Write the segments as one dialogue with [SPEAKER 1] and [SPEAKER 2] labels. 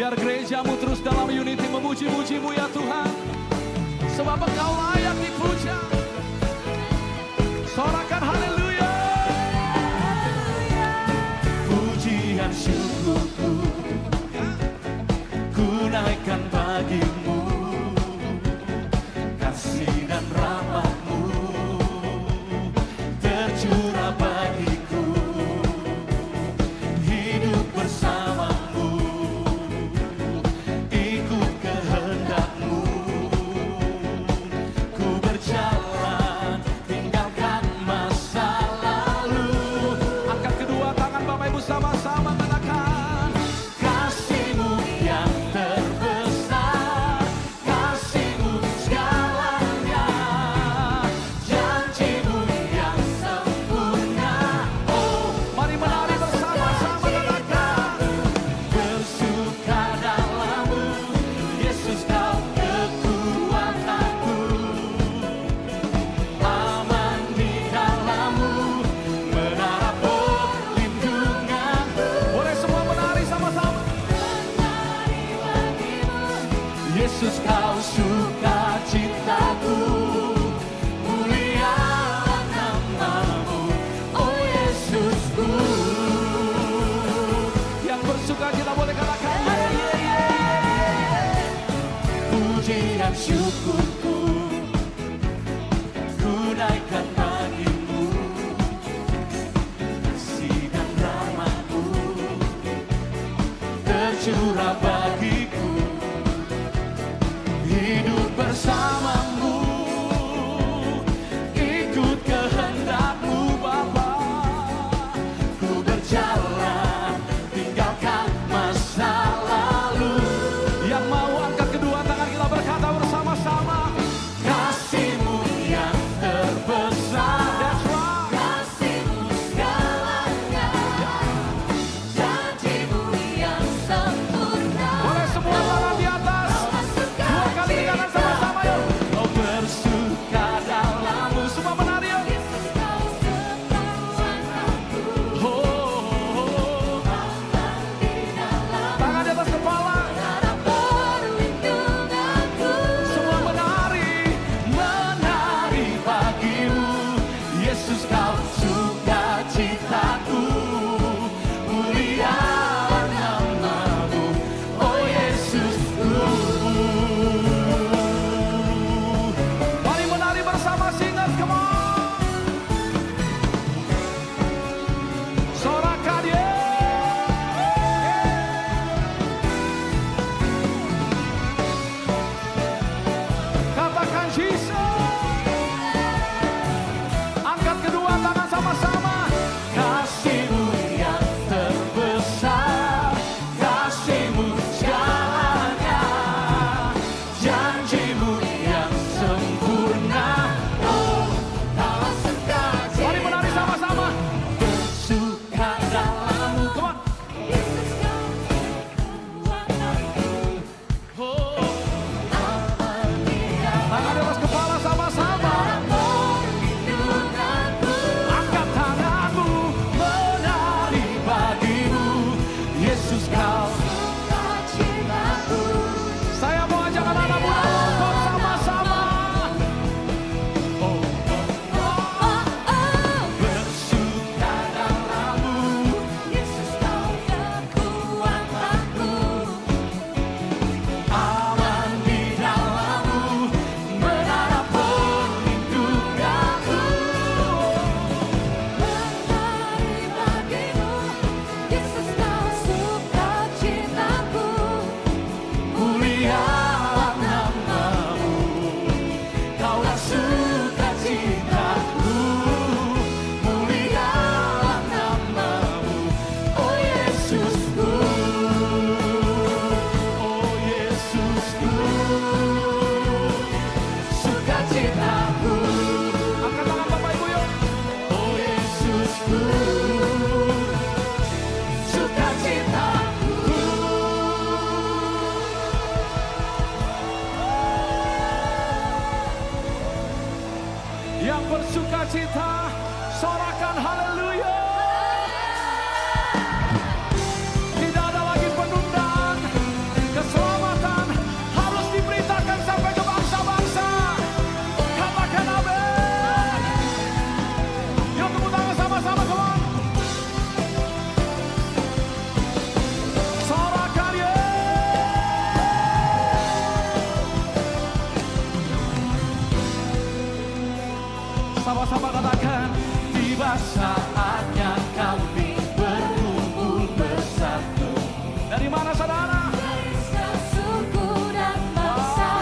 [SPEAKER 1] Biar gerejamu terus dalam unity memuji-muji-Mu ya Tuhan. Sebab Engkau layak dipuja. Sorakan haleluya.
[SPEAKER 2] Pujian syukurku ku naikkan bagimu, kasih dan rahmat-Mu tercurah bagiku, hidup bersama-Mu, ikut kehendak-Mu, ku berjalan tinggalkan masa lalu.
[SPEAKER 1] Angkat kedua tangan Bapak Ibu sama-sama katakan,
[SPEAKER 2] Kasih-Mu yang terbesar, kasih-Mu segalanya, janji-Mu yang sempurna. Oh,
[SPEAKER 1] mari menari bersama-sama katakan,
[SPEAKER 2] bersuka dalam-Mu, Yesus Kau kekuatanku, aman di dalam-Mu, menara perlindunganku.
[SPEAKER 1] boleh semua menari sama-sama.
[SPEAKER 2] Yesus Kau sukacitaku, mulialah nama-Mu, oh Yesusku.
[SPEAKER 1] Yang bersuka kita boleh katakan,
[SPEAKER 2] Pujian syukurku ku naikkan bagimu, kasih dan rahmat-Mu tercurah bagiku, hidup bersama-Mu, ikut kehendak-Mu Bapa, ku berjalan tinggalkan masa lalu.
[SPEAKER 1] yang mau angkat kedua tangan kita berkata bersama-sama,
[SPEAKER 2] Kasih-Mu yang terbesar,
[SPEAKER 1] that's right.
[SPEAKER 2] kasih-Mu segalanya, janji-Mu yang sempurna.
[SPEAKER 1] Boleh semua tangan di atas, dua kali tangan sama-sama yuk.
[SPEAKER 2] Oh, bersuka dalam-Mu,
[SPEAKER 1] Semua menari yuk.
[SPEAKER 2] Yesus Kau sekuatanku,
[SPEAKER 1] Oh, oh, oh.
[SPEAKER 2] di dalam
[SPEAKER 1] Tangan di atas kepala,
[SPEAKER 2] menara perlindunganku.
[SPEAKER 1] semua menari.
[SPEAKER 2] Menari bagimu, Yesus Kau sukacitaku, mulialah nama-Mu, oh Yesusku.
[SPEAKER 1] Mari menari bersama singers, come on. Sorakan ye. Katakan Jesus. Angkat kedua tangan sama-sama.
[SPEAKER 2] Kasih-Mu yang terbesar, kasih-Mu segalanya, janji-Mu yang sempurna. Oh, dalam sukacita,
[SPEAKER 1] Mari menari sama-sama.
[SPEAKER 2] bersuka dalam-Mu,
[SPEAKER 1] Come on.
[SPEAKER 2] Yesus Kau kekuatanku,
[SPEAKER 1] Oh.
[SPEAKER 2] aman di dalam
[SPEAKER 1] Tangan di atas kepala sama-sama.
[SPEAKER 2] perlindunganku.
[SPEAKER 1] Angkat tanganmu.
[SPEAKER 2] Menari bagimu, Yesus Kau sukacitaku.
[SPEAKER 1] Saya mau ajak anak-anak muda nonton sama-sama.
[SPEAKER 2] Oh, bersuka dalam-Mu, Yesus Kau kekuatanku, aman di dalam-Mu, menara perlindunganku. Menari bagimu, Yesus Kau sukacitaku, mulialah nama-Mu, Kaulah sukacitaku, mulialah nama-Mu, oh Yesusku, oh Yesusku, sukacitaku,
[SPEAKER 1] Angkat tangan Bapak Ibu yuk.
[SPEAKER 2] oh Yesusku, sukacitaku.
[SPEAKER 1] Yang bersuka cita, sorakan haleluya. Tidak ada lagi penundaan. sama-sama katakan, tiba saatnya kami berkumpul bersatu. Dari mana saudara?
[SPEAKER 2] Dari sesuku dan bangsa.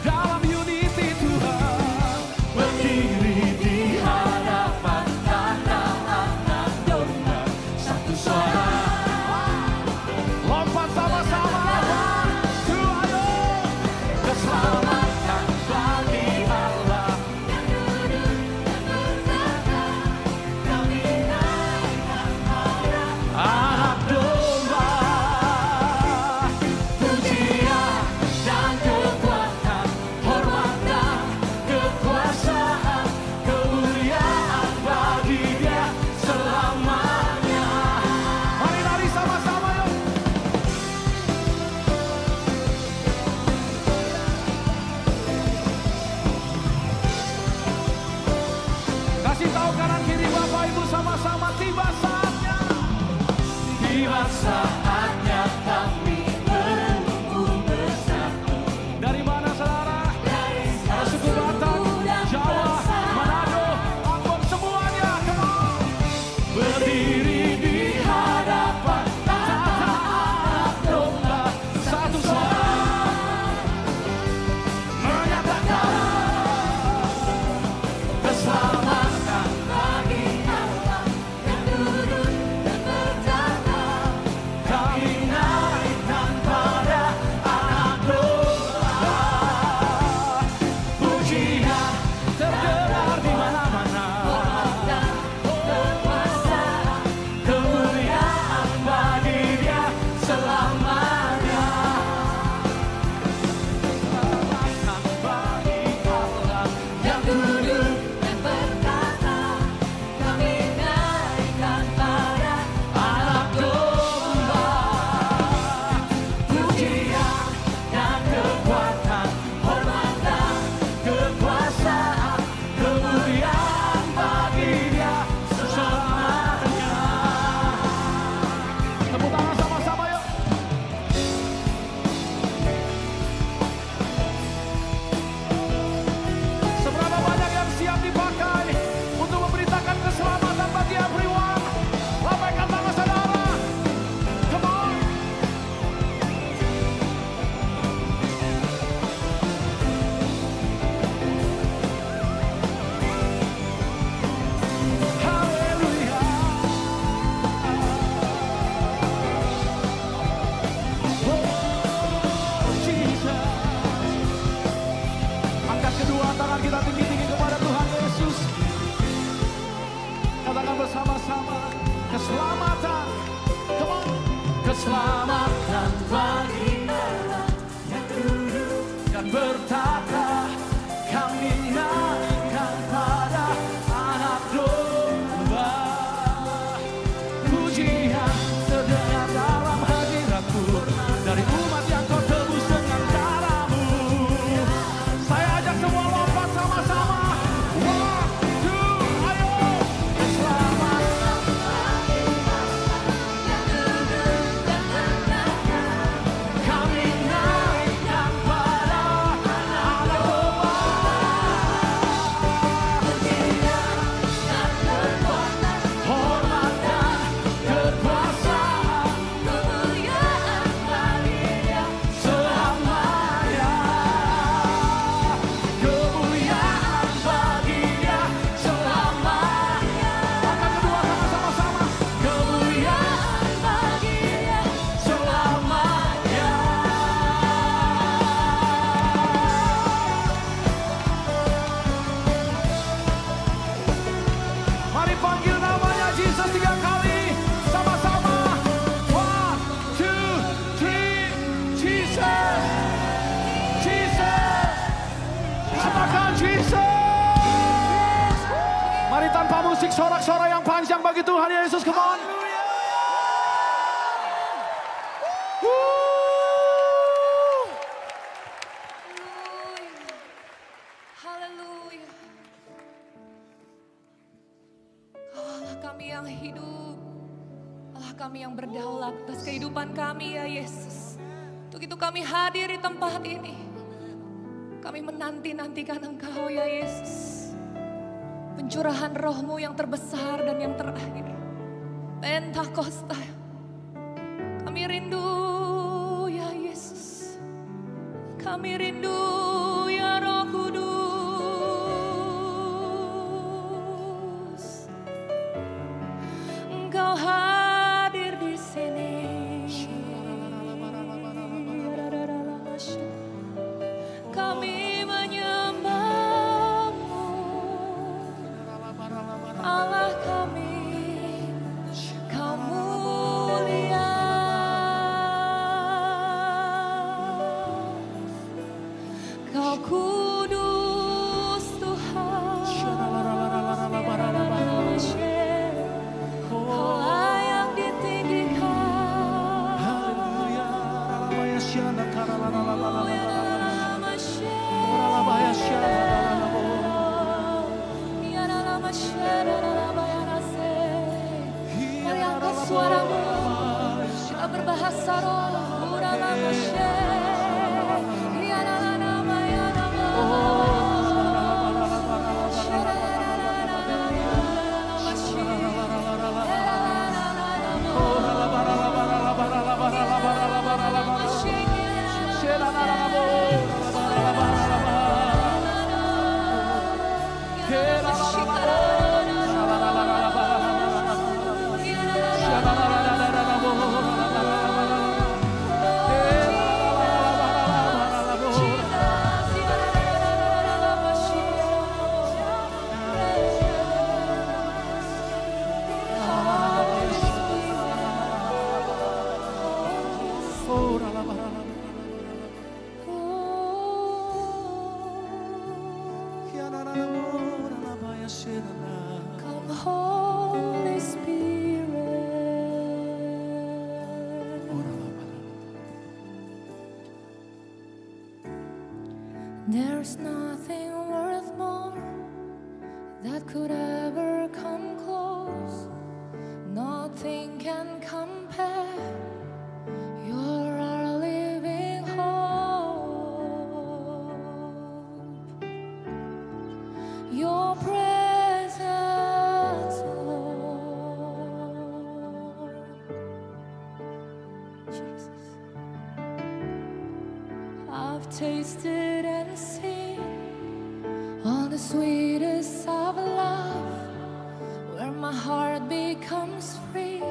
[SPEAKER 1] Dalam unity Tuhan,
[SPEAKER 2] Berdiri di hadapan tanah anak domba. Satu suara.
[SPEAKER 1] lompat sama-sama. One, two, ayo. Keselamatan bagi Allah.
[SPEAKER 2] Kami naikkan para
[SPEAKER 1] Anak domba,
[SPEAKER 2] pujian dan kekuatan, hormat dan kekuasaan, kemuliaan bagi Dia selamanya.
[SPEAKER 1] mari lari sama-sama yuk. Kasih tahu kanan kiri Bapak Ibu sama-sama, tiba saatnya.
[SPEAKER 2] Tiba saatnya kami berkumpul bersatu.
[SPEAKER 1] Dari mana saudara?
[SPEAKER 2] Dari
[SPEAKER 1] Ada suku Batak, Jawa, Manado, Ambon, semuanya. Come on.
[SPEAKER 2] berdiri di hadapan tanah anak domba.
[SPEAKER 1] Satu suara
[SPEAKER 2] Menyatakan keselamatan bagi Allah yang duduk dan bertata. Kami naikkan pada anak domba. Pujian
[SPEAKER 1] terdengar di mana-mana.
[SPEAKER 2] dan kekuasaan, kemuliaan bagi Dia selamanya.
[SPEAKER 1] Keselamatan bagi Allah.
[SPEAKER 2] Yang duduk dan berkata, kami naikkan pada anak domba. Pujian dan kekuatan, hormat dan kekuasaan, kemuliaan bagi Dia selamanya.
[SPEAKER 1] Tepuk tangan sama-sama yuk. Seberapa banyak yang siap dipakai untuk memberitakan keselamatan bagi everyone? Lambaikan tangan saudara. Come on. Haleluya. Oh, Jesus. Angkat kedua tangan kita tinggi-tinggi kepada Tuhan Yesus. Katakan bersama-sama, keselamatan. Come on. Keselamatan bagi Allah yang duduk dan bertata. Kami naikkan pada anak domba. Pujian terdengar dalam hadiratmu, dari umat yang kau tebus dengan darahmu. Saya ajak semua lompat sama-sama. One, two, ayo. Keselamatan
[SPEAKER 2] Yang duduk dan berkata,
[SPEAKER 1] kami naikkan pada anak domba.
[SPEAKER 2] pujian dan kekuatan,
[SPEAKER 1] Hormat dan kekuasaan
[SPEAKER 2] kemuliaan bagi Dia
[SPEAKER 1] selamanya. Kemuliaan bagi Dia selamanya. Angkat kedua tangan sama-sama.
[SPEAKER 2] kemuliaan bagi Dia
[SPEAKER 1] Selamanya. Mari panggil namanya Jesus 3 kali sama-sama. One, two, three, Jesus, Jesus. Katakan Jesus. Mari tanpa musik sorak-sorai yang panjang bagi Tuhan Yesus. Come on. Woo.
[SPEAKER 2] Haleluya. Kau Allah kami yang hidup, Allah kami yang berdaulat atas kehidupan kami ya Yesus. Untuk itu kami hadir di tempat ini. Kami menanti-nantikan Engkau ya Yesus. pencurahan rohmu yang terbesar dan yang terakhir. Pentakosta. Kami rindu ya Yesus. Kami rindu ya Roh Kudus. Engkau hadir di sini. Kami menyembah-Mu, Allah kami. Kau mulia, Kau kudus Tuhan. Kau layak ditinggikan. Mari angkat suaramu, kita berbahasa roh. Come Holy Spirit. There's nothing worth more that could ever come close. Nothing can compare. You're our living hope. Your presence, Lord. Jesus. I've tasted and seen all the sweetest of love, where my heart becomes free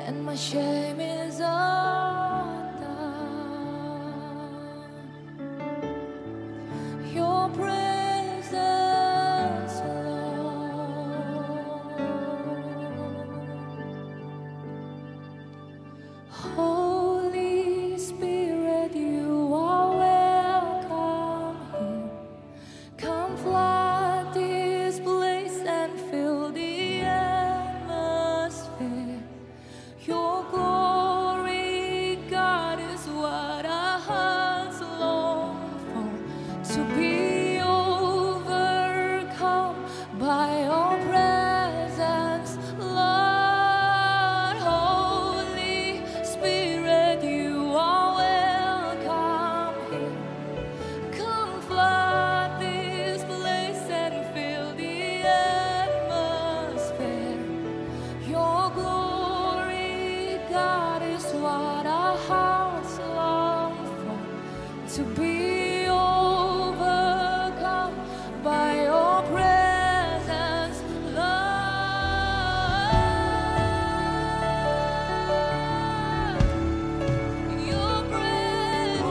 [SPEAKER 2] and my shame is undone. Your presence, Lord. Holy Spirit, you are welcome here. Come flood this place and fill the atmosphere. Your glory, God, is what our hearts long for. To be overcome by your presence, Lord. Holy Spirit, you are welcome here. Come flood this place and fill the atmosphere. Your glory, God, is what our hearts long for. To be overcome by your presence, Lord. Your presence,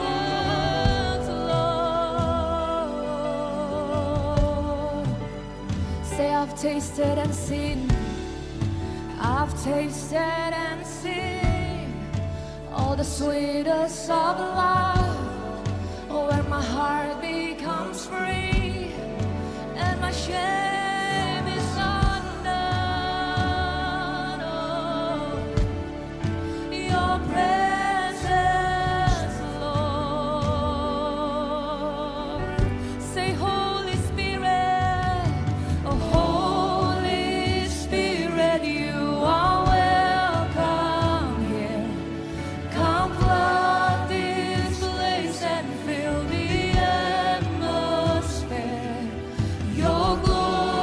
[SPEAKER 2] Lord. Say, I've tasted and seen. I've tasted and seen all the sweetest of love, where my heart becomes free and my shame is undone. Oh, your presence, Lord. Say, Holy Spirit, oh Holy Spirit, you are welcome here. Come flood this place and fill the atmosphere. Your glory,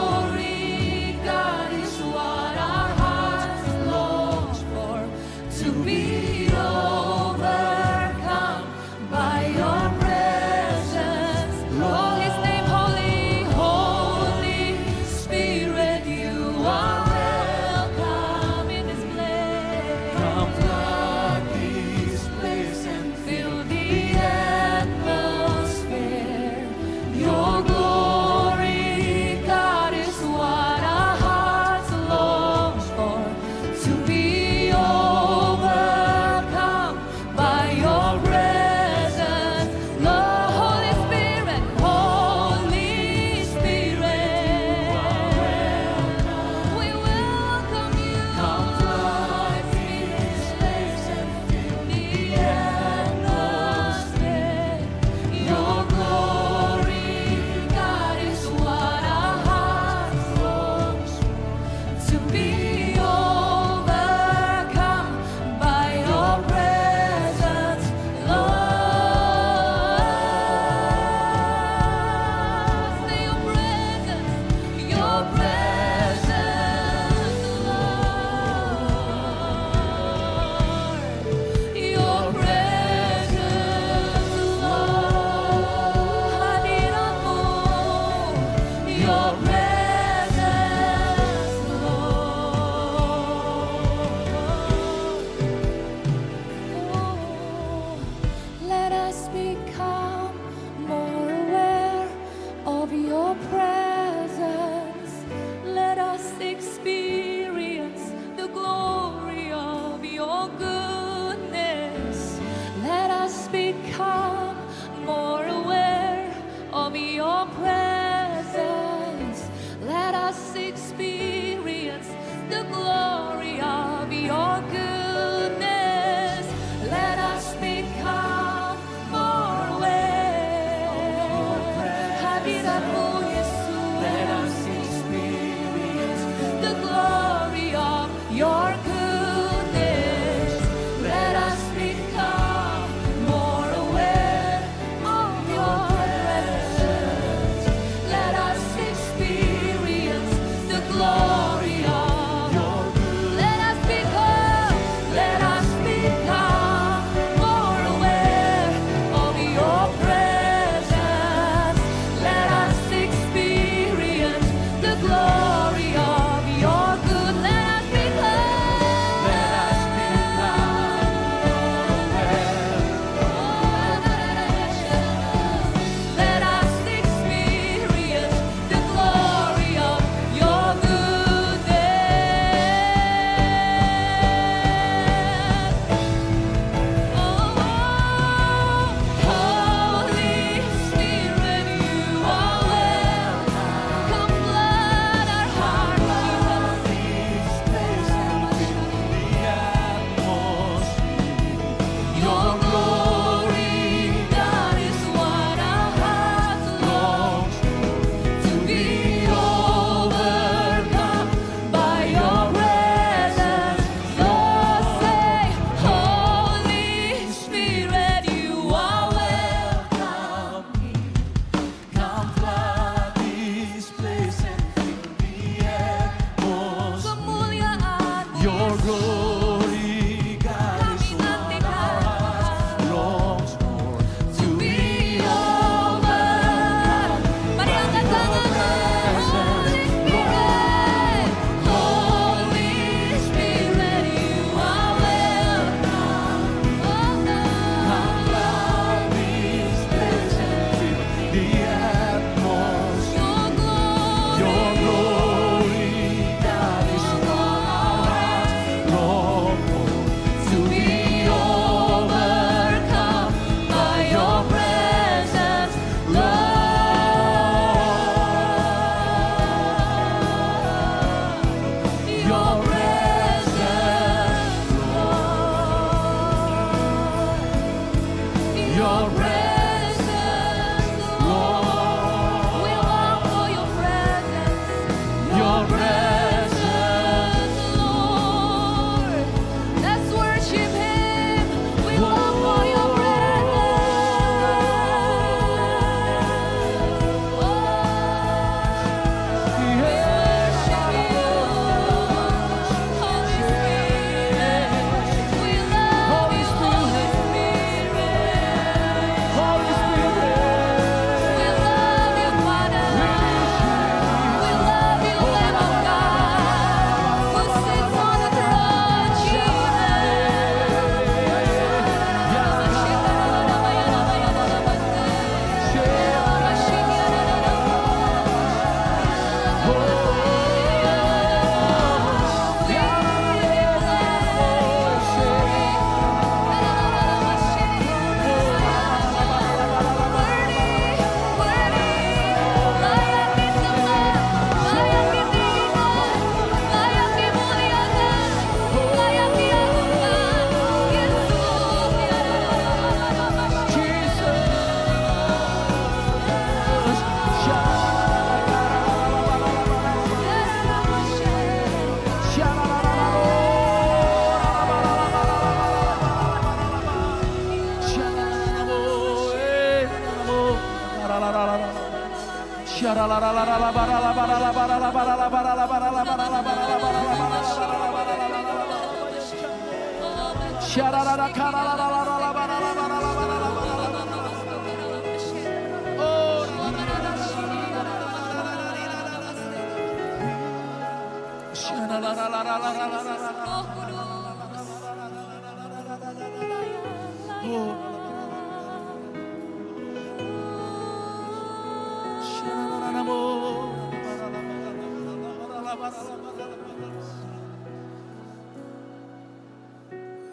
[SPEAKER 2] us experience the glory of your goodness. Let us become more aware. Hadiratmu Yesus. Let us experience the glory of your goodness. Let us become more aware of your presence. Let us experience the glory of your goodness. Let us become more aware of your presence. Let us experience the glory of your good. Let us Let us experience the glory of your goodness. Holy Spirit, you are welcome. Come flood our hearts. Your glory, that is what our hearts long to be overcome by your presence. Lord, say, Holy Spirit, you are welcome.
[SPEAKER 1] Come flood this place and fill the atmosphere.
[SPEAKER 2] Kemuliaan-Mu,
[SPEAKER 1] Your
[SPEAKER 2] Yesus.
[SPEAKER 1] glory, God, is
[SPEAKER 2] Kami nantikan
[SPEAKER 1] longs for
[SPEAKER 2] to be overcome. Mari angkat tanganmu, Holy Spirit, you are welcome.
[SPEAKER 1] come flood this place and fill the atmosphere. Your glory, God, is what our hearts long for.
[SPEAKER 2] To be overcome by your presence, Lord. Your presence, Lord. Your presence, Lord. We long for your presence. Your presence, Lord. Let's worship Him. We long for your
[SPEAKER 1] Holy Spirit,
[SPEAKER 2] We love you, Father. We love you, Lamb of God, who sits on the throne,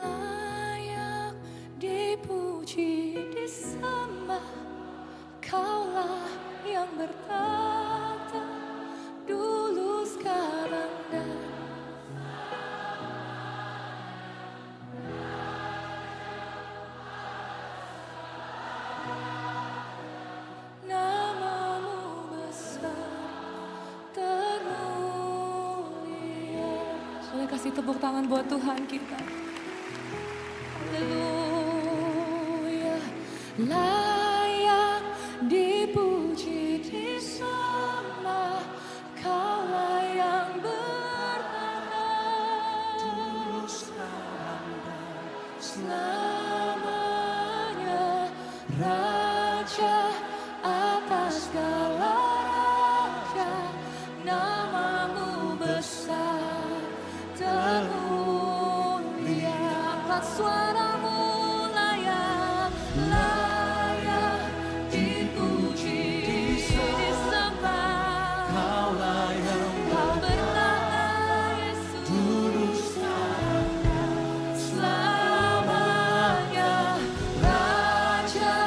[SPEAKER 2] layak dipuji, disembah. Kaulah yang bertata dulu Boleh kasih tepuk tangan buat Tuhan kita. Haleluya. Layak dipuji disembah, Kaulah yang bertahta selamanya, Raja atas segala raja, namamu besar termulia. Angkat suaramu, layak, layak dipuji disembah.
[SPEAKER 1] Kaulah yang
[SPEAKER 2] Kau bertahta Yesus selamanya, Raja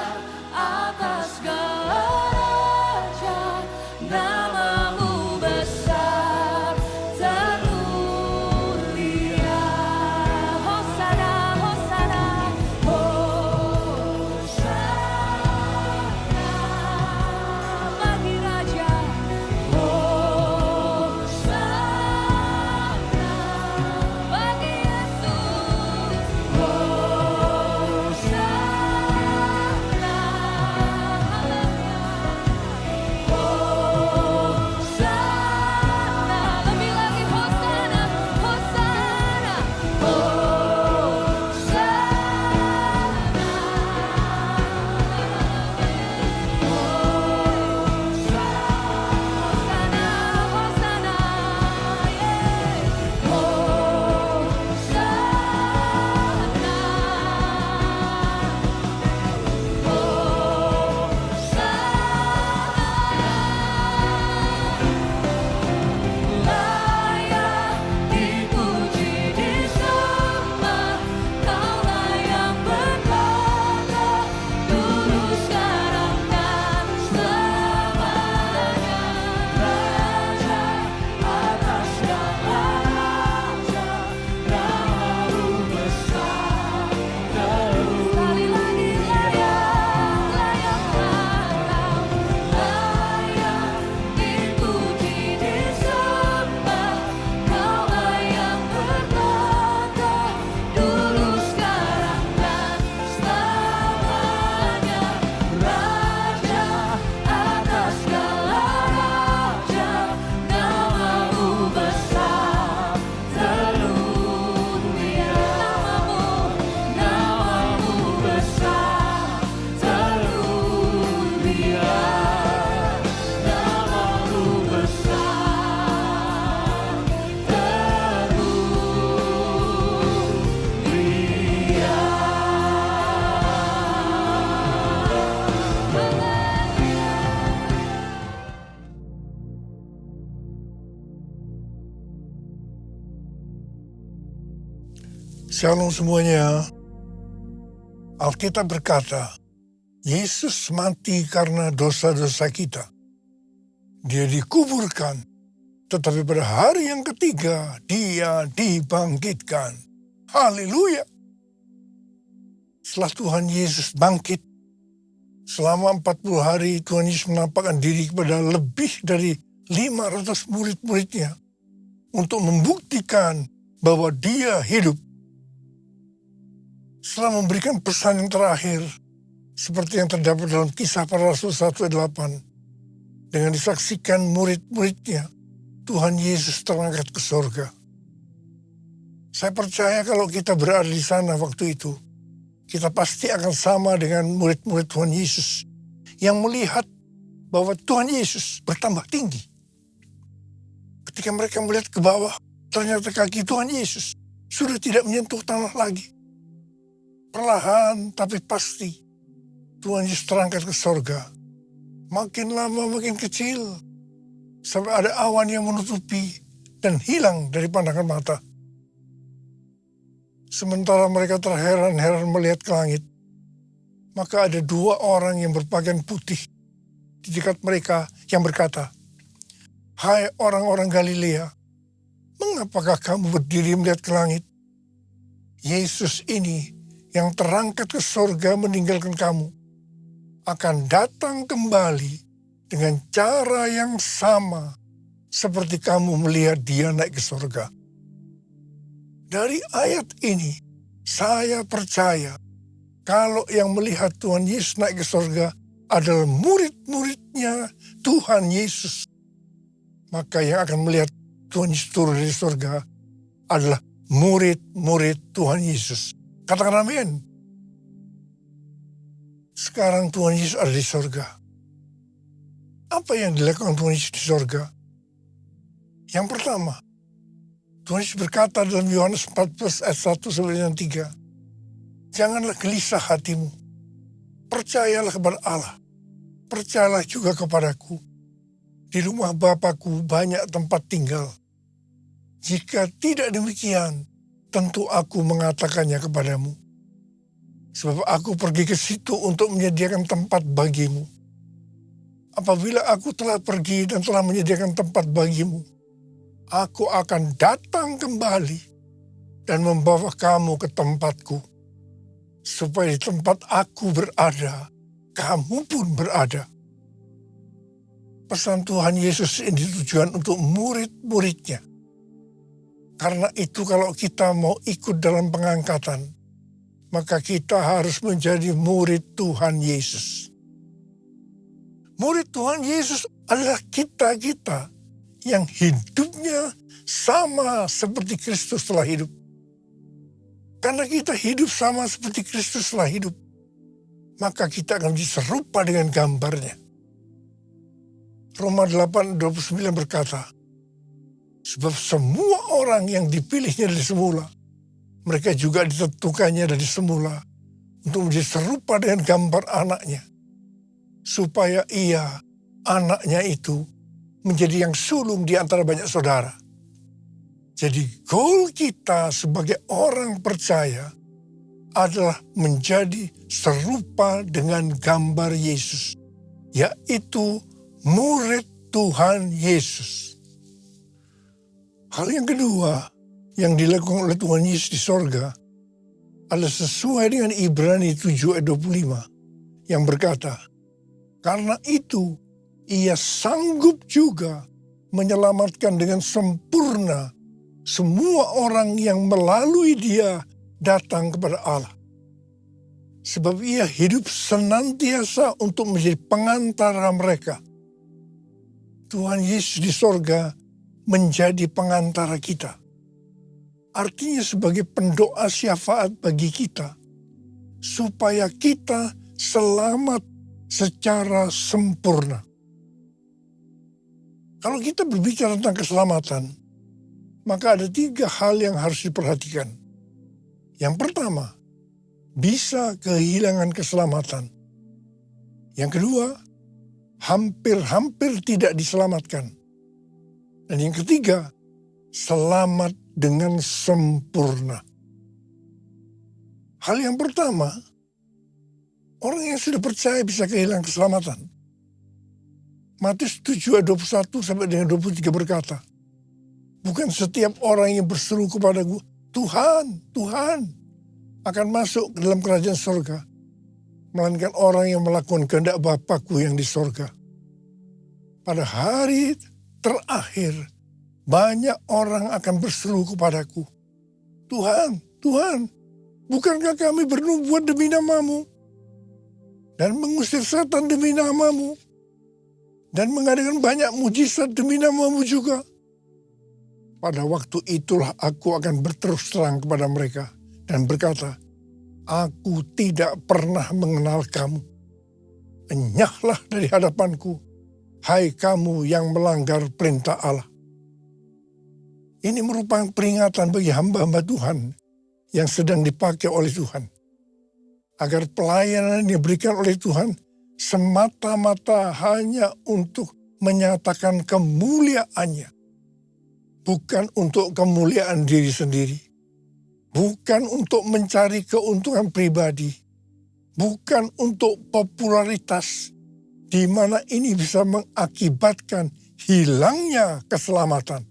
[SPEAKER 2] atas segala raja, namamu besar termulia. Hosana, Hosana, Hosana bagi Raja, Hosana bagi Yesus, Hosana, Hosana, lebih lagi Hosana, Hosana, Hosana, layak dipuji disembah, Kaulah yang bertahta dulu, sekarang dan selamanya, Raja atas segala raja, namamu besar termulia. Sekali lagi, layak, layak dipuji disembah, Kaulah yang bertahta dulu, sekarang dan selamanya, Raja atas segala raja, namamu besar termulia. Namamu besar termulia. Namamu besar
[SPEAKER 3] Shalom semuanya. Alkitab berkata, Yesus mati karena dosa-dosa kita. Dia dikuburkan, tetapi pada hari yang ketiga dia dibangkitkan. Haleluya. Setelah Tuhan Yesus bangkit, selama 40 hari Tuhan Yesus menampakkan diri kepada lebih dari 500 murid-muridnya untuk membuktikan bahwa dia hidup. Setelah memberikan pesan yang terakhir, seperti yang terdapat dalam Kisah Para Rasul 1:8, dengan disaksikan murid-muridnya, Tuhan Yesus terangkat ke surga. Saya percaya kalau kita berada di sana waktu itu, kita pasti akan sama dengan murid-murid Tuhan Yesus yang melihat bahwa Tuhan Yesus bertambah tinggi. Ketika mereka melihat ke bawah, ternyata kaki Tuhan Yesus sudah tidak menyentuh tanah lagi. Perlahan tapi pasti Tuhan Yesus terangkat ke surga. Makin lama makin kecil, sampai ada awan yang menutupi dan hilang dari pandangan mata. Sementara mereka terheran-heran melihat ke langit, maka ada 2 orang yang berpakaian putih di dekat mereka yang berkata, "Hai orang-orang Galilea, mengapakah kamu berdiri melihat ke langit? Yesus ini yang terangkat ke surga meninggalkan kamu, akan datang kembali dengan cara yang sama seperti kamu melihat dia naik ke surga." Dari ayat ini, saya percaya kalau yang melihat Tuhan Yesus naik ke surga adalah murid-muridnya Tuhan Yesus. Maka yang akan melihat Tuhan Yesus turun dari surga adalah murid-murid Tuhan Yesus. Katakan amin. Sekarang Tuhan Yesus ada di surga. Apa yang dilakukan Tuhan Yesus di surga? Yang pertama, Tuhan Yesus berkata dalam Yohanes 14 ayat 1 sampai dengan 3. Janganlah gelisah hatimu. Percayalah kepada Allah. Percayalah juga kepadaku. Di rumah Bapakku banyak tempat tinggal. Jika tidak demikian, tentu aku mengatakannya kepadamu. Sebab aku pergi ke situ untuk menyediakan tempat bagimu. Apabila aku telah pergi dan telah menyediakan tempat bagimu, aku akan datang kembali dan membawa kamu ke tempatku. Supaya di tempat aku berada, kamu pun berada. Pesan Tuhan Yesus ini tujuan untuk murid-muridnya. Karena itu kalau kita mau ikut dalam pengangkatan, maka kita harus menjadi murid Tuhan Yesus. Murid Tuhan Yesus adalah kita-kita yang hidupnya sama seperti Kristus telah hidup. Karena kita hidup sama seperti Kristus telah hidup, maka kita akan menjadi serupa dengan gambarnya. Roma 8:29 berkata, sebab semua orang yang dipilihnya dari semula, mereka juga ditentukannya dari semula untuk menjadi serupa dengan gambar anaknya. Supaya ia, anaknya itu, menjadi yang sulung di antara banyak saudara. Jadi goal kita sebagai orang percaya adalah menjadi serupa dengan gambar Yesus, yaitu murid Tuhan Yesus. Hal yang kedua yang dilakukan oleh Tuhan Yesus di sorga adalah sesuai dengan Ibrani 7 ayat 25 yang berkata, karena itu ia sanggup juga menyelamatkan dengan sempurna semua orang yang melalui dia datang kepada Allah. Sebab ia hidup senantiasa untuk menjadi pengantara mereka. Tuhan Yesus di sorga menjadi pengantara kita. Artinya sebagai pendoa syafaat bagi kita. Supaya kita selamat secara sempurna. Kalau kita berbicara tentang keselamatan, maka ada 3 hal yang harus diperhatikan. Yang pertama, bisa kehilangan keselamatan. Yang kedua, hampir-hampir tidak diselamatkan. Dan yang ketiga, selamat dengan sempurna. Hal yang pertama, orang yang sudah percaya bisa kehilangan keselamatan. Matius 7 ayat 21 sampai dengan 23 berkata, bukan setiap orang yang berseru kepadaku, Tuhan, Tuhan, akan masuk ke dalam kerajaan surga, melainkan orang yang melakukan kehendak Bapakku yang di surga. Pada hari terakhir, banyak orang akan berseru kepadaku, Tuhan, Tuhan, bukankah kami bernubuat demi namamu? Dan mengusir setan demi namamu? Dan mengadakan banyak mujizat demi namamu juga? Pada waktu itulah aku akan berterus terang kepada mereka dan berkata, aku tidak pernah mengenal kamu. Enyahlah dari hadapanku, hai kamu yang melanggar perintah Allah. Ini merupakan peringatan bagi hamba-hamba Tuhan yang sedang dipakai oleh Tuhan. Agar pelayanan yang diberikan oleh Tuhan semata-mata hanya untuk menyatakan kemuliaannya. Bukan untuk kemuliaan diri sendiri. Bukan untuk mencari keuntungan pribadi. Bukan untuk popularitas. Di mana ini bisa mengakibatkan hilangnya keselamatan.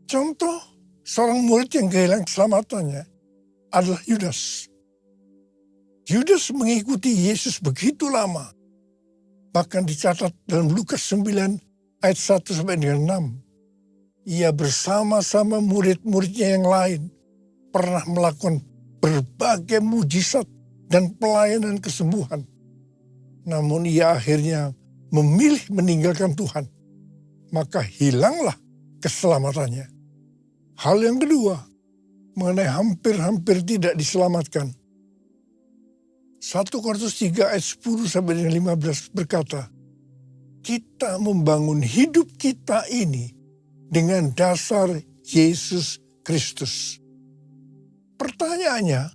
[SPEAKER 3] Contoh, seorang murid yang kehilangan keselamatannya adalah Yudas. Yudas mengikuti Yesus begitu lama. Bahkan dicatat dalam Lukas 9 ayat 1 sampai dengan 6. ia bersama-sama murid-muridnya yang lain pernah melakukan berbagai mujizat dan pelayanan kesembuhan. Namun ia akhirnya memilih meninggalkan Tuhan. Maka hilanglah keselamatannya. Hal yang kedua, mengenai hampir-hampir tidak diselamatkan. 1 Korintus 3 ayat 10 sampai dengan 15 berkata, kita membangun hidup kita ini dengan dasar Yesus Kristus. Pertanyaannya,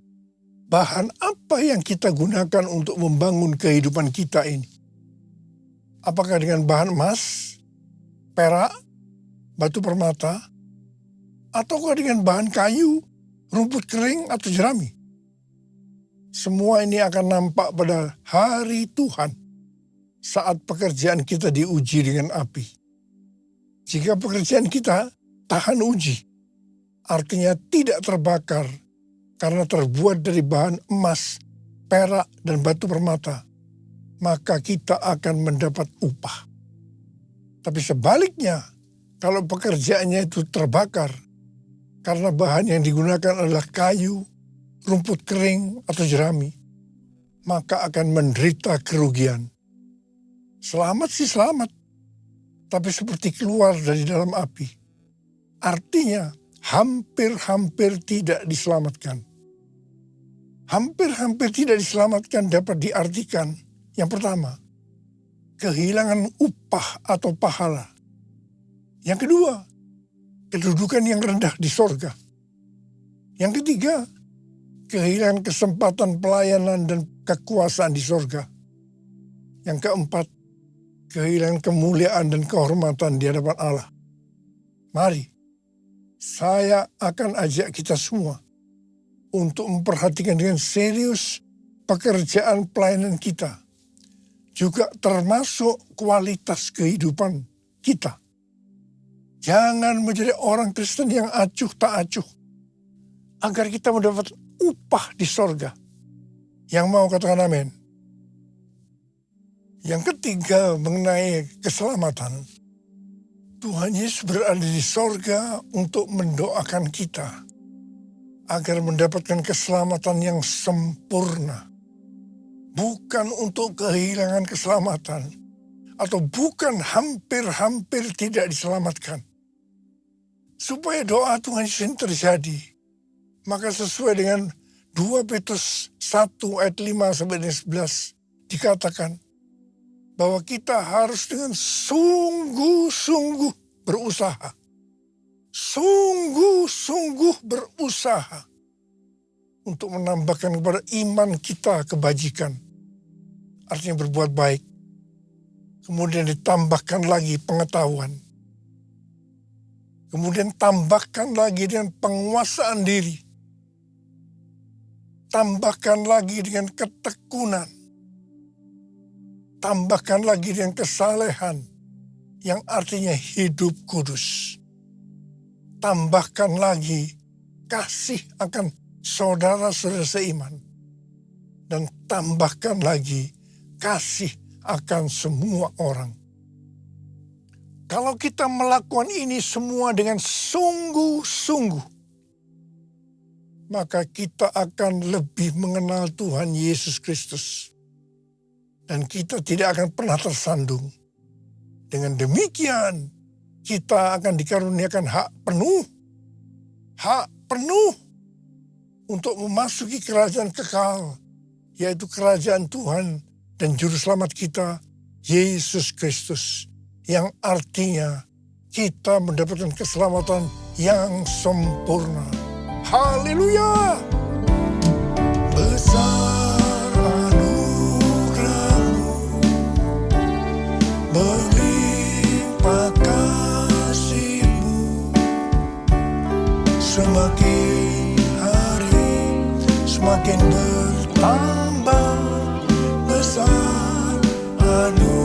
[SPEAKER 3] bahan apa yang kita gunakan untuk membangun kehidupan kita ini? Apakah dengan bahan emas, perak, batu permata, ataukah dengan bahan kayu, rumput kering, atau jerami? Semua ini akan nampak pada hari Tuhan saat pekerjaan kita diuji dengan api. Jika pekerjaan kita tahan uji, artinya tidak terbakar karena terbuat dari bahan emas, perak, dan batu permata, maka kita akan mendapat upah. Tapi sebaliknya, kalau pekerjaannya itu terbakar karena bahan yang digunakan adalah kayu, rumput kering, atau jerami, maka akan menderita kerugian. Selamat sih selamat, tapi seperti keluar dari dalam api. Artinya hampir-hampir tidak diselamatkan. Hampir-hampir tidak diselamatkan dapat diartikan, yang pertama, kehilangan upah atau pahala. Yang kedua, kedudukan yang rendah di sorga. Yang ketiga, kehilangan kesempatan pelayanan dan kekuasaan di sorga. Yang keempat, kehilangan kemuliaan dan kehormatan di hadapan Allah. Mari, saya akan ajak kita semua untuk memperhatikan dengan serius pekerjaan pelayanan kita, juga termasuk kualitas kehidupan kita. Jangan menjadi orang Kristen yang acuh tak acuh, agar kita mendapat upah di sorga. Yang mau katakan amin. Yang ketiga mengenai keselamatan. Tuhan Yesus berada di sorga untuk mendoakan kita agar mendapatkan keselamatan yang sempurna. Bukan untuk kehilangan keselamatan atau bukan hampir-hampir tidak diselamatkan. Supaya doa Tuhan Yesus ini terjadi, maka sesuai dengan 2 Petrus 1 ayat 5 sampai 11 dikatakan bahwa kita harus dengan sungguh-sungguh berusaha. Sungguh-sungguh berusaha untuk menambahkan kepada iman kita kebajikan. Artinya berbuat baik. Kemudian ditambahkan lagi pengetahuan. Kemudian tambahkan lagi dengan penguasaan diri. Tambahkan lagi dengan ketekunan. Tambahkan lagi dengan kesalehan yang artinya hidup kudus. Tambahkan lagi kasih akan saudara-saudara seiman. Dan tambahkan lagi kasih akan semua orang. Kalau kita melakukan ini semua dengan sungguh-sungguh, maka kita akan lebih mengenal Tuhan Yesus Kristus. Dan kita tidak akan pernah tersandung. Dengan demikian, kita akan dikaruniakan hak penuh untuk memasuki kerajaan kekal, yaitu kerajaan Tuhan dan Juru Selamat kita, Yesus Kristus, yang artinya kita mendapatkan keselamatan yang sempurna. Haleluya! Besar anugerah-Mu, melimpah kasih-Mu, semakin hari semakin bertambah besar anugerah-Mu,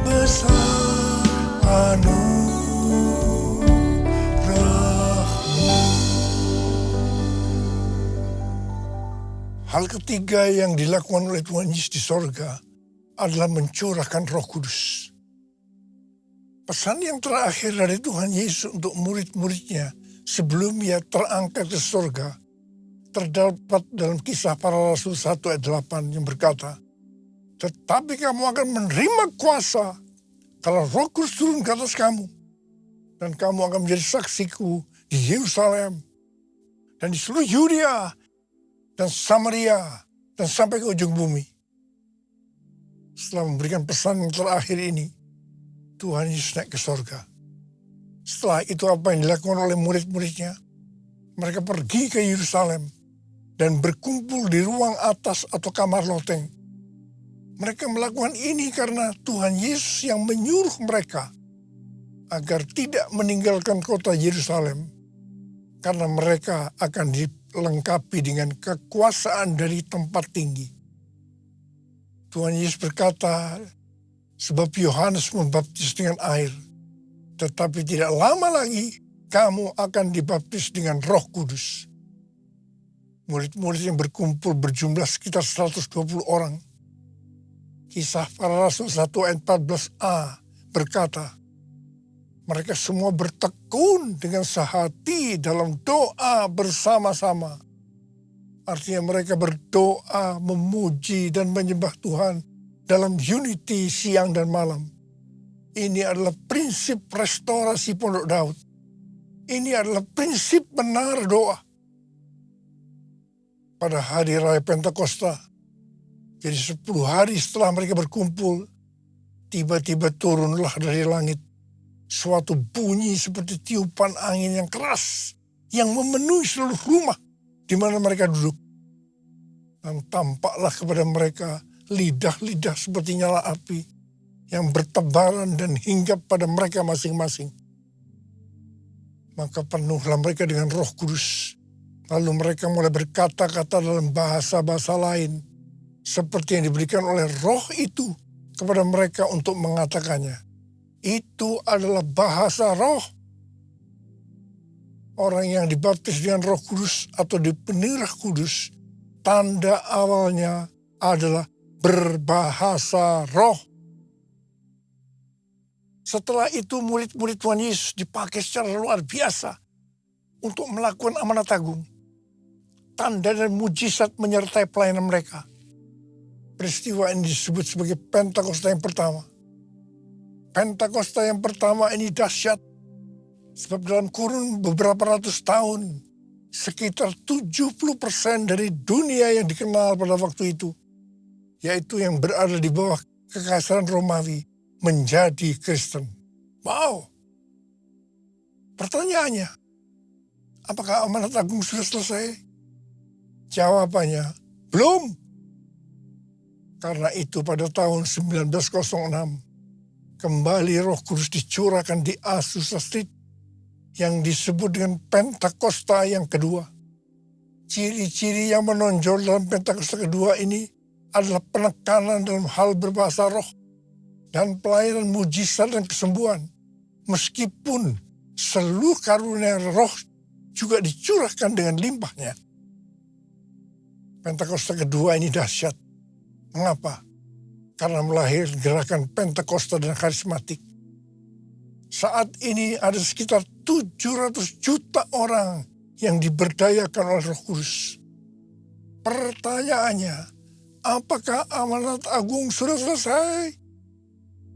[SPEAKER 3] besar anugerah-Mu. Hal ketiga yang dilakukan oleh Tuhan Yesus di sorga adalah mencurahkan Roh Kudus. Pesan yang terakhir dari Tuhan Yesus untuk murid-muridnya sebelum ia terangkat ke surga terdapat dalam Kisah Para Rasul 1 ayat 8 yang berkata, tetapi kamu akan menerima kuasa kalau Roh Kudus turun ke atas kamu. Dan kamu akan menjadi saksiku di Yerusalem dan di seluruh Yudea dan Samaria dan sampai ke ujung bumi. Setelah memberikan pesan yang terakhir ini, Tuhan Yesus naik ke surga. Setelah itu apa yang dilakukan oleh murid-muridnya? Mereka pergi ke Yerusalem dan berkumpul di ruang atas atau kamar loteng. Mereka melakukan ini karena Tuhan Yesus yang menyuruh mereka agar tidak meninggalkan kota Yerusalem, karena mereka akan dilengkapi dengan kekuasaan dari tempat tinggi. Tuhan Yesus berkata, sebab Yohanes membaptis dengan air, tetapi tidak lama lagi kamu akan dibaptis dengan Roh Kudus. Murid-murid yang berkumpul berjumlah sekitar 120 orang. Kisah Para Rasul 1 ayat 14a berkata, mereka semua bertekun dengan sehati dalam doa bersama-sama. Artinya mereka berdoa, memuji dan menyembah Tuhan dalam unity siang dan malam. Ini adalah prinsip restorasi Pondok Daud. Ini adalah prinsip benar doa. Pada hari raya Pentakosta, jadi 10 hari setelah mereka berkumpul, tiba-tiba turunlah dari langit suatu bunyi seperti tiupan angin yang keras yang memenuhi seluruh rumah di mana mereka duduk. Dan tampaklah kepada mereka lidah-lidah seperti nyala api yang bertebaran dan hinggap pada mereka masing-masing. Maka penuhlah mereka dengan Roh Kudus. Lalu mereka mulai berkata-kata dalam bahasa-bahasa lain seperti yang diberikan oleh Roh itu kepada mereka untuk mengatakannya. Itu adalah bahasa Roh. Orang yang dibaptis dengan Roh Kudus atau dipenuhi Roh Kudus, tanda awalnya adalah berbahasa roh. Setelah itu murid-murid Tuhan Yesus dipakai secara luar biasa untuk melakukan amanat agung. Tanda dan mujizat menyertai pelayanan mereka. Peristiwa ini disebut sebagai Pentakosta yang pertama. Pentakosta yang pertama ini dahsyat, sebab dalam kurun beberapa ratus tahun, sekitar 70% dari dunia yang dikenal pada waktu itu, yaitu yang berada di bawah kekaisaran Romawi, menjadi Kristen. Wow! Pertanyaannya, apakah amanat agung sudah selesai? Jawabannya, belum. Karena itu pada tahun 1906, kembali Roh Kudus dicurahkan di Azusa Street yang disebut dengan Pentakosta yang kedua. Ciri-ciri yang menonjol dalam Pentakosta kedua ini adalah penekanan dalam hal berbahasa roh dan pelayanan mujizat dan kesembuhan. Meskipun seluruh karunia roh juga dicurahkan dengan limpahnya. Pentakosta kedua ini dahsyat. Mengapa? Karena melahirkan gerakan Pentakosta dan karismatik. Saat ini ada sekitar 700 juta orang yang diberdayakan oleh Roh Kudus. Pertanyaannya, apakah amanat agung sudah selesai?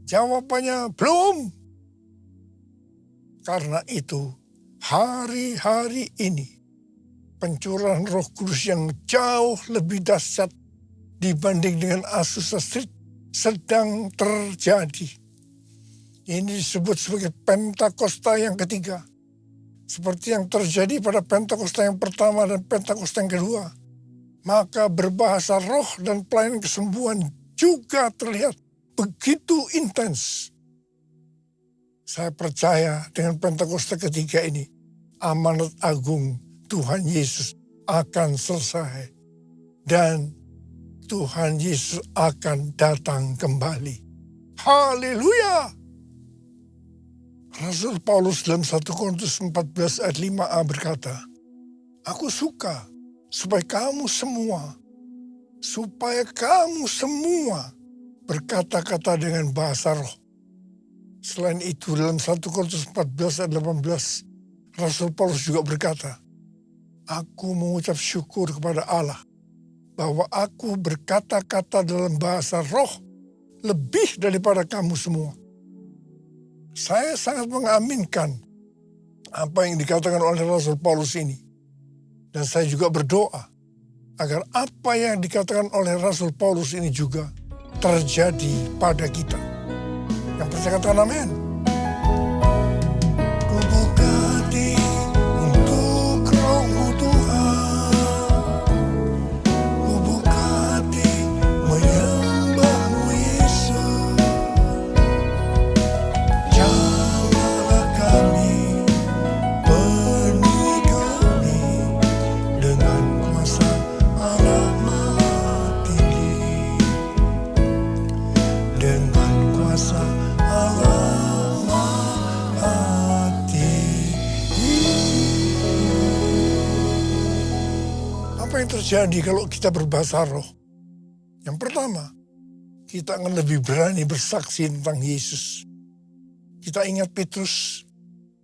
[SPEAKER 3] Jawabannya belum. Karena itu, hari-hari ini, pencurahan Roh Kudus yang jauh lebih dahsyat dibanding dengan Azusa Street sedang terjadi. Ini disebut sebagai Pentakosta yang ketiga. Seperti yang terjadi pada Pentakosta yang pertama dan Pentakosta yang kedua. Maka berbahasa roh dan pelayanan kesembuhan juga terlihat begitu intens. Saya percaya dengan Pentakosta ketiga ini, amanat agung Tuhan Yesus akan selesai. Dan Tuhan Yesus akan datang kembali. Haleluya! Rasul Paulus dalam 1 Korintus 14 ayat 5a berkata, aku suka supaya kamu semua berkata-kata dengan bahasa roh. Selain itu dalam 1 Korintus 14 ayat 18, Rasul Paulus juga berkata, aku mengucap syukur kepada Allah bahwa aku berkata-kata dalam bahasa roh lebih daripada kamu semua. Saya sangat mengaminkan apa yang dikatakan oleh Rasul Paulus ini. Dan saya juga berdoa agar apa yang dikatakan oleh Rasul Paulus ini juga terjadi pada kita. Yang percaya katakan amin. Ku buka hati untuk Roh-Mu Tuhan. Ku buka hati menyembah-Mu Yesus. Janganlah kami penuhi kami dengan kuasa Allah Maha Tinggi. Dengan kuasa Allah Maha Tinggi. Apa yang terjadi kalau kita berbahasa roh? Yang pertama, kita akan lebih berani bersaksi tentang Yesus. Kita ingat Petrus,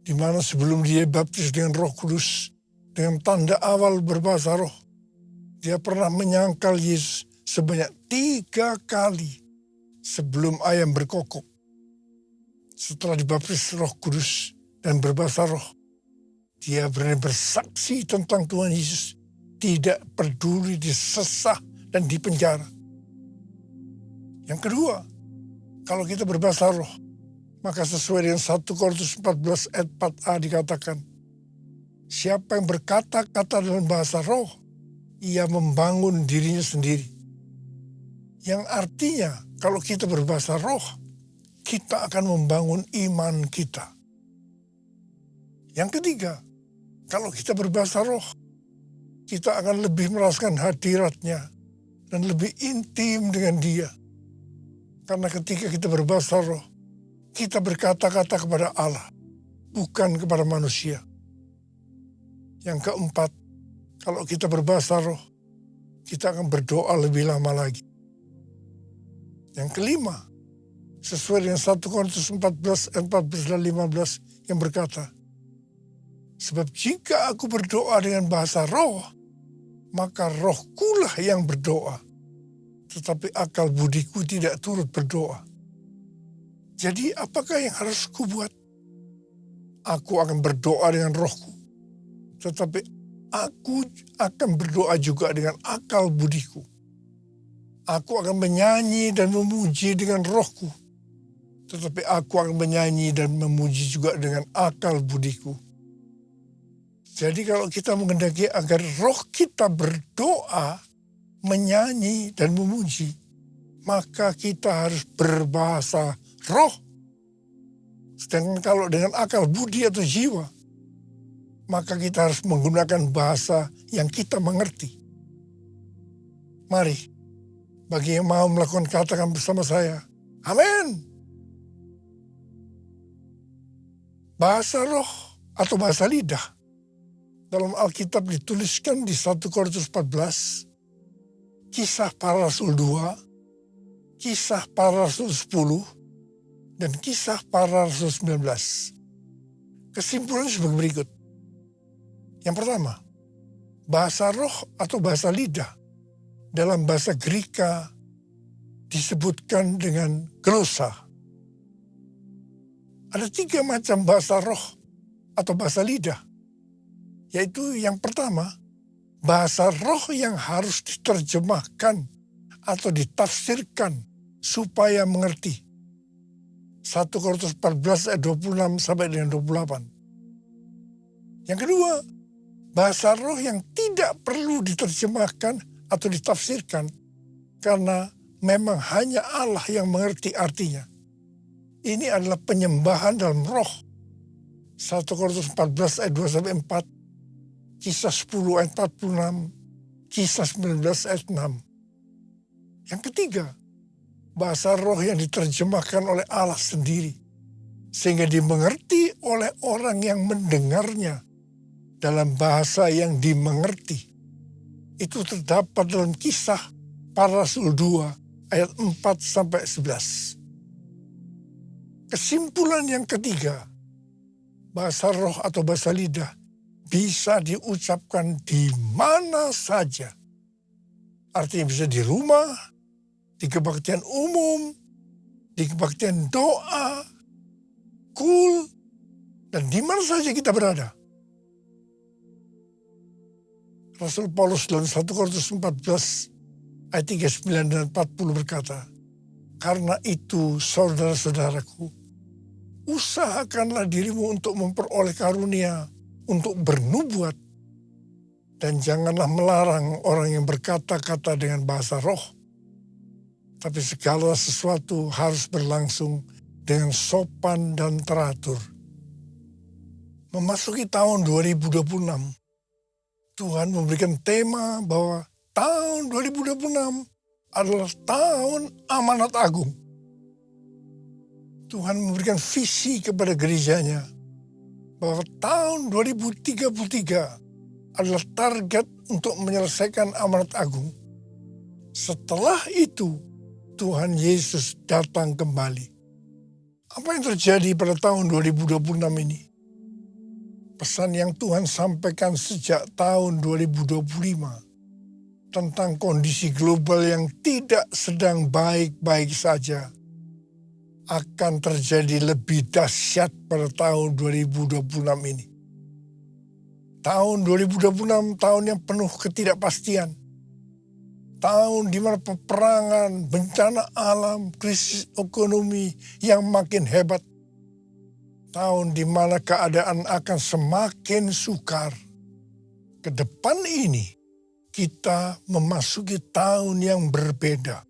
[SPEAKER 3] di mana sebelum dia baptis dengan Roh Kudus, dengan tanda awal berbahasa roh, dia pernah menyangkal Yesus sebanyak 3 kali sebelum ayam berkokok. Setelah dibaptis Roh Kudus dan berbahasa roh, dia berani bersaksi tentang Tuhan Yesus, tidak peduli disesah dan dipenjara. Yang kedua, kalau kita berbahasa roh, maka sesuai dengan 1 Korintus 14 ayat 4a dikatakan, siapa yang berkata-kata dalam bahasa roh, ia membangun dirinya sendiri. Yang artinya, kalau kita berbahasa roh, kita akan membangun iman kita. Yang ketiga, kalau kita berbahasa roh, kita akan lebih merasakan hadiratnya dan lebih intim dengan dia. Karena ketika kita berbahasa roh, kita berkata-kata kepada Allah, bukan kepada manusia. Yang keempat, kalau kita berbahasa roh, kita akan berdoa lebih lama lagi. Yang kelima, sesuai dengan 1 Korintus 14 ayat 14 dan 15 yang berkata, sebab jika aku berdoa dengan bahasa roh, maka rohkulah yang berdoa, tetapi akal budiku tidak turut berdoa. Jadi apakah yang harus kubuat? Aku akan berdoa dengan rohku, tetapi aku akan berdoa juga dengan akal budiku. Aku akan menyanyi dan memuji dengan rohku, tetapi aku akan menyanyi dan memuji juga dengan akal budiku. Jadi kalau kita menghendaki agar roh kita berdoa, menyanyi dan memuji, maka kita harus berbahasa roh. Sedangkan kalau dengan akal budi atau jiwa, maka kita harus menggunakan bahasa yang kita mengerti. Mari, bagi yang mau melakukan katakan bersama saya, amin. Bahasa roh atau bahasa lidah dalam Alkitab dituliskan di 1 Korintus 14, Kisah Para Rasul 2, Kisah Para Rasul 10, dan Kisah Para Rasul 19. Kesimpulannya sebagai berikut. Yang pertama, bahasa roh atau bahasa lidah dalam bahasa Greka disebutkan dengan glosa. Ada 3 macam bahasa roh atau bahasa lidah. Yaitu yang pertama, bahasa roh yang harus diterjemahkan atau ditafsirkan supaya mengerti. 1 Korintus 14 ayat 26 sampai dengan 28. Yang kedua, bahasa roh yang tidak perlu diterjemahkan atau ditafsirkan karena memang hanya Allah yang mengerti artinya. Ini adalah penyembahan dalam roh. 1 Korintus 14 ayat 2 sampai 4, Kisah 10 ayat 46, Kisah 19 ayat 6. Yang ketiga, bahasa roh yang diterjemahkan oleh Allah sendiri, sehingga dimengerti oleh orang yang mendengarnya dalam bahasa yang dimengerti. Itu terdapat dalam Kisah Para Rasul 2 ayat 4 sampai 11. Kesimpulan yang ketiga, bahasa roh atau bahasa lidah bisa diucapkan di mana saja. Artinya bisa di rumah, di kebaktian umum, di kebaktian doa, kul, dan di mana saja kita berada. Rasul Paulus dalam 1 Korintus 14 ayat 39 dan 40 berkata, "Karena itu saudara-saudaraku, usahakanlah dirimu untuk memperoleh karunia untuk bernubuat, dan janganlah melarang orang yang berkata-kata dengan bahasa roh. Tapi segala sesuatu harus berlangsung dengan sopan dan teratur." Memasuki tahun 2026, Tuhan memberikan tema bahwa tahun 2026 adalah tahun amanat agung. Tuhan memberikan visi kepada gerejanya bahwa tahun 2033 adalah target untuk menyelesaikan amanat agung. Setelah itu, Tuhan Yesus datang kembali. Apa yang terjadi pada tahun 2026 ini? Pesan yang Tuhan sampaikan sejak tahun 2025 tentang kondisi global yang tidak sedang baik-baik saja akan terjadi lebih dahsyat pada tahun 2026 ini. Tahun 2026 tahun yang penuh ketidakpastian. Tahun di mana peperangan, bencana alam, krisis ekonomi yang makin hebat. Tahun di mana keadaan akan semakin sukar. Ke depan ini kita memasuki tahun yang berbeda.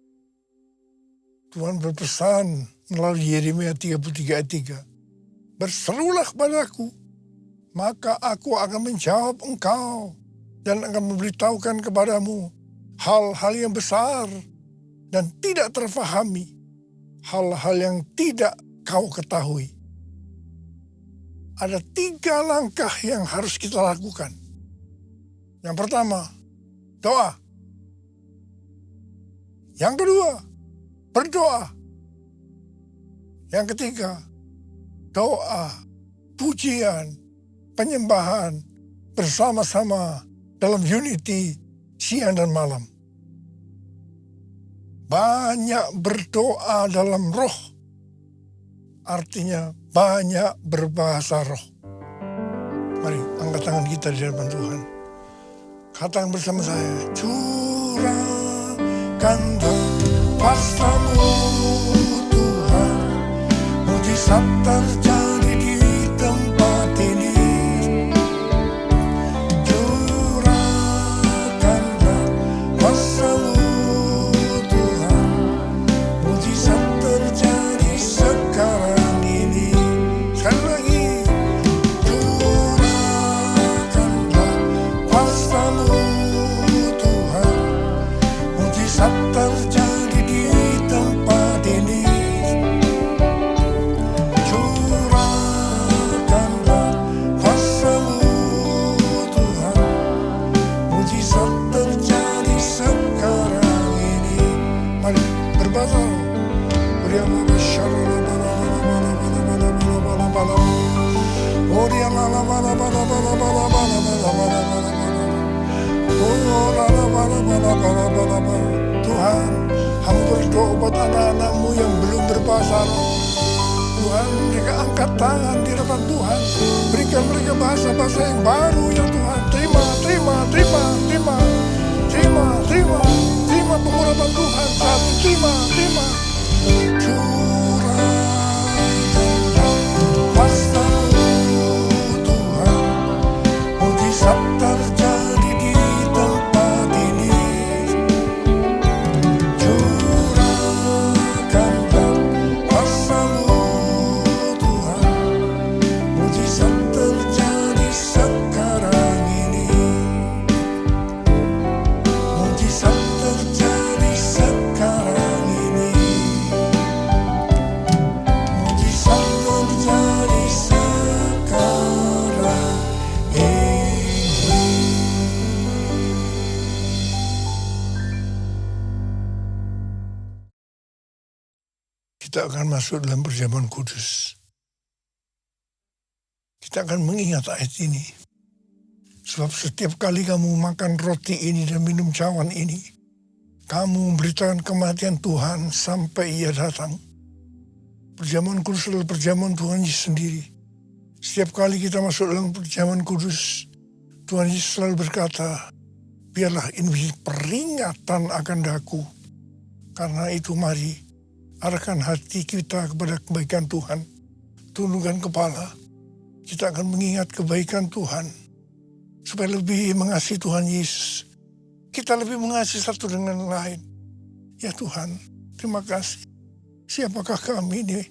[SPEAKER 3] Tuhan berpesan melalui Yeremia 33 ayat 3. "Berserulah kepadaku, maka aku akan menjawab engkau dan akan memberitahukan kepadamu hal-hal yang besar dan tidak terfahami, hal-hal yang tidak kau ketahui." Ada 3 langkah yang harus kita lakukan. Yang pertama, doa. Yang kedua, berdoa. Yang ketiga, doa, pujian, penyembahan bersama-sama dalam unity siang dan malam. Banyak berdoa dalam roh, artinya banyak berbahasa roh. Mari angkat tangan kita di hadapan Tuhan. Katakan bersama saya, "Curahkanlah kuasa-Mu Tuhan, mujizat terjadi di tempat ini. Curahkanlah kuasa-Mu Tuhan, mujizat terjadi sekarang ini." Sekali lagi, curahkanlah kuasa-Mu Tuhan, mujizat terjadi di tempat ini. Curahkanlah kuasa-Mu Tuhan, mujizat terjadi sekarang ini. Mari berbahasa. Tuhan, hamba berdoa buat anak-anak-Mu yang belum berbahasa roh. Tuhan, mereka angkat tangan di hadapan Tuhan. Berikan mereka bahasa-bahasa yang baru ya Tuhan. Terima pengurapan Tuhan saat ini. Terima. Curahkanlah kuasa-Mu Tuhan, mujizat terjadi di tempat ini. Curahkanlah kuasa-Mu Tuhan, mujizat terjadi sekarang ini. Mujizat terjadi sekarang ini. kita akan masuk dalam perjamuan kudus. Kita akan mengingat ayat ini. Sebab setiap kali kamu makan roti ini dan minum cawan ini, kamu memberitakan kematian Tuhan sampai Ia datang. Perjamuan kudus adalah perjamuan Tuhan Yesus sendiri. Setiap kali kita masuk dalam perjamuan kudus, Tuhan Yesus selalu berkata, biarlah ini menjadi peringatan akan daku. Karena itu mari, arahkan hati kita kepada kebaikan Tuhan. Tundukkan kepala, kita akan mengingat kebaikan Tuhan. Supaya lebih mengasihi Tuhan Yesus. Kita lebih mengasihi satu dengan lain. Ya Tuhan, terima kasih. Siapakah kami ini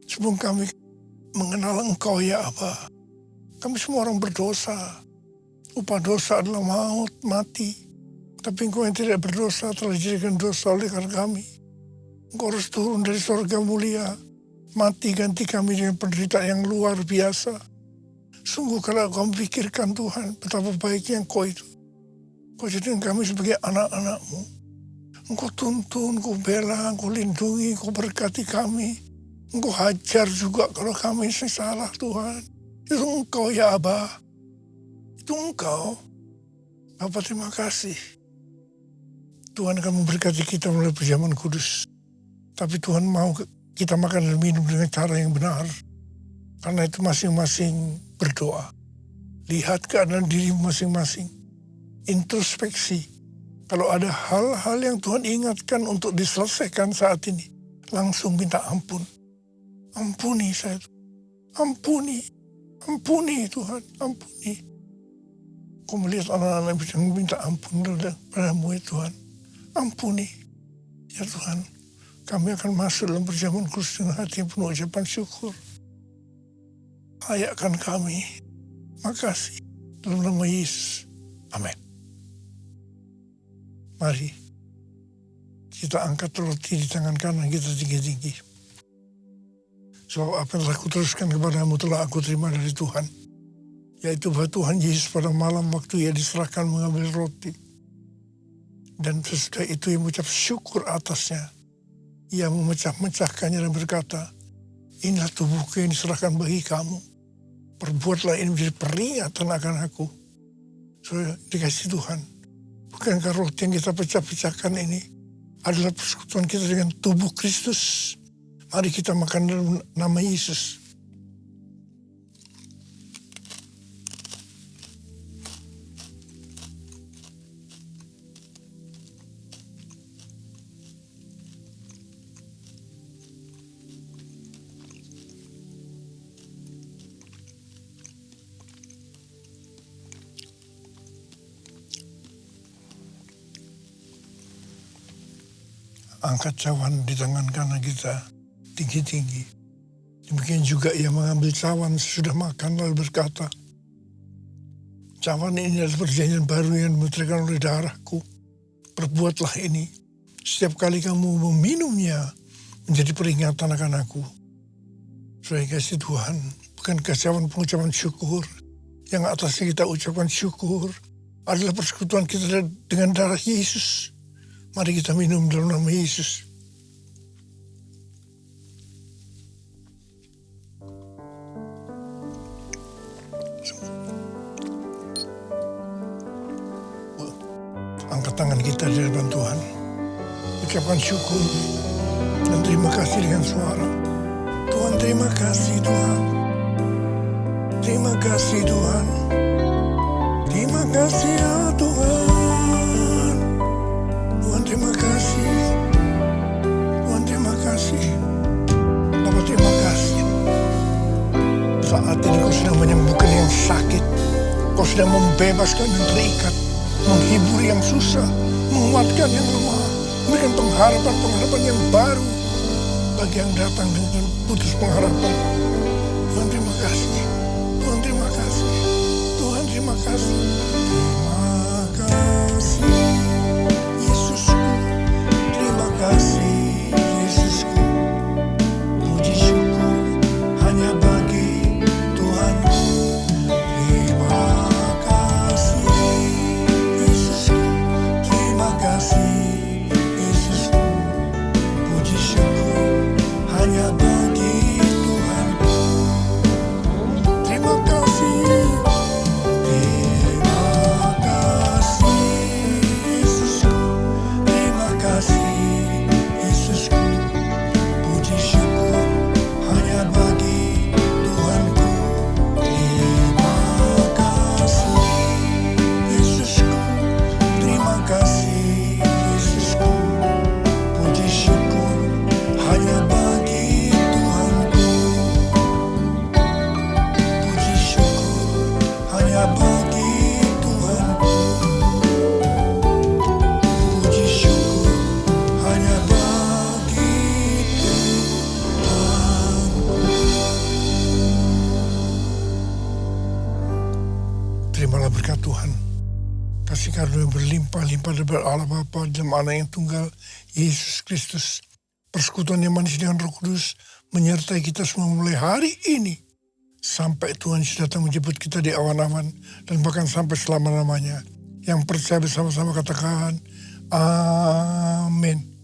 [SPEAKER 3] sebelum kami mengenal Engkau ya Aba. Kami semua orang berdosa. Upah dosa adalah maut, mati. Tapi Engkau yang tidak berdosa telah dijadikan dosa oleh karena kami. Engkau harus turun dari surga mulia. Mati ganti kami dengan penderitaan yang luar biasa. Sungguh kalau Engkau memikirkan Tuhan, betapa baiknya Engkau itu. Engkau jadikan kami sebagai anak-anak-Mu. Engkau tuntun, Engkau bela, Engkau lindungi, Engkau berkati kami. Engkau hajar juga kalau kami salah Tuhan. Itu Engkau ya Aba. Itu Engkau. Bapa terima kasih. Tuhan akan memberkati kita melalui perjamuan kudus. Tapi Tuhan mau kita makan dan minum dengan cara yang benar. Karena itu masing-masing berdoa. Lihat keadaan diri masing-masing. Introspeksi. Kalau ada hal-hal yang Tuhan ingatkan untuk diselesaikan saat ini, langsung minta ampun. Ampuni saya. Ampuni. Ampuni Tuhan. Ampuni. Kau melihat anak-anak yang minta ampun padamu ya Tuhan. Ampuni. Ya Tuhan, kami akan masuk dalam perjamuan kudus dengan hati yang penuh ucapan syukur. Layakkan kami. Makasih. Dalam nama Yesus. Amin. Mari kita angkat roti di tangan kanan kita tinggi-tinggi. Sebab apa yang telah kuteruskan kepadamu telah aku terima dari Tuhan. Yaitu bahwa Tuhan Yesus pada malam waktu Ia diserahkan mengambil roti. Dan sesudah itu Ia mengucap syukur atasnya. Ia memecah-mecahkannya dan berkata, inilah tubuhku yang diserahkan bagi kamu. Perbuatlah ini menjadi peringatan akan aku. Saudara dikasih Tuhan. Bukankah roti yang kita pecah-pecahkan ini adalah persekutuan kita dengan tubuh Kristus? Mari kita makan dalam nama Yesus. Angkat cawan di tangan kanan kita tinggi-tinggi. Demikian juga Ia mengambil cawan sesudah makan lalu berkata, cawan ini adalah perjanjian baru yang dimutrakan oleh darahku. Perbuatlah ini setiap kali kamu meminumnya menjadi peringatan akan aku. Saudara kasih Tuhan, bukankah cawan pengucapan syukur yang atasnya kita ucapkan syukur adalah persekutuan kita dengan darah Yesus. Mari kita minum dalam nama Yesus. Angkat tangan kita di hadapan Tuhan. Ucapkan syukur dan terima kasih dengan suara. Tuhan terima kasih Tuhan. Terima kasih Tuhan. Terima kasih ya Tuhan. Tuhan terima kasih. Tuhan terima kasih. Bapak terima kasih. Saat ini Kau sedang menyembuhkan yang sakit. Kau sedang membebaskan yang terikat. Menghibur yang susah. Menguatkan yang lemah. Memberikan pengharapan yang baru. Bagi yang datang dengan putus pengharapan. Tuhan terima kasih. Tuhan terima kasih. Tuhan terima kasih. Terima kasih. Terima kasih Yesusku, puji syukur hanya bagi Tuhanku. Terima kasih Yesusku, terima kasih Yesusku, puji syukur hanya Biarlah berkat Tuhan, kasih karunia berlimpah-limpah dari Allah Bapa dalam Anak yang tunggal, Yesus Kristus, persekutuan yang manis dengan Roh Kudus, menyertai kita semua mulai hari ini, sampai Tuhan Yesus datang menjemput kita di awan-awan, dan bahkan sampai selama-lamanya. Yang percaya bersama-sama katakan, Amin.